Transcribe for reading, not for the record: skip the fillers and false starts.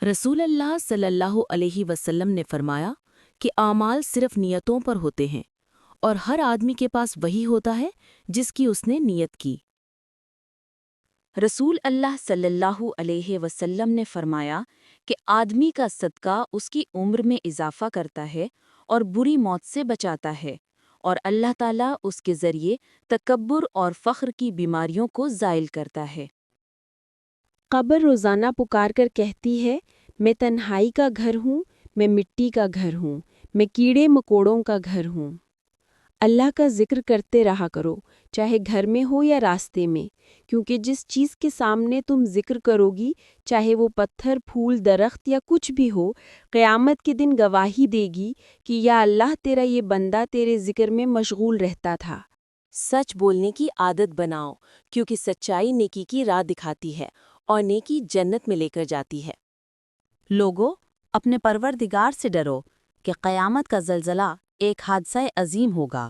رسول اللہ صلی اللہ علیہ وسلم نے فرمایا کہ اعمال صرف نیتوں پر ہوتے ہیں اور ہر آدمی کے پاس وہی ہوتا ہے جس کی اس نے نیت کی۔ رسول اللہ صلی اللہ علیہ وسلم نے فرمایا کہ آدمی کا صدقہ اس کی عمر میں اضافہ کرتا ہے اور بری موت سے بچاتا ہے، اور اللہ تعالیٰ اس کے ذریعے تکبر اور فخر کی بیماریوں کو زائل کرتا ہے۔ قبر روزانہ پکار کر کہتی ہے، میں تنہائی کا گھر ہوں، میں مٹی کا گھر ہوں، میں کیڑے مکوڑوں کا گھر ہوں۔ اللہ کا ذکر کرتے رہا کرو، چاہے گھر میں ہو یا راستے میں، کیونکہ جس چیز کے سامنے تم ذکر کرو گی، چاہے وہ پتھر، پھول، درخت یا کچھ بھی ہو، قیامت کے دن گواہی دے گی کہ یا اللہ تیرا یہ بندہ تیرے ذکر میں مشغول رہتا تھا۔ سچ بولنے کی عادت بناؤ، کیونکہ سچائی نیکی کی راہ دکھاتی ہے اور نیکی جنت میں لے کر جاتی ہے۔ لوگو، اپنے پروردگار سے ڈرو کہ قیامت کا زلزلہ ایک حادثہ عظیم ہوگا۔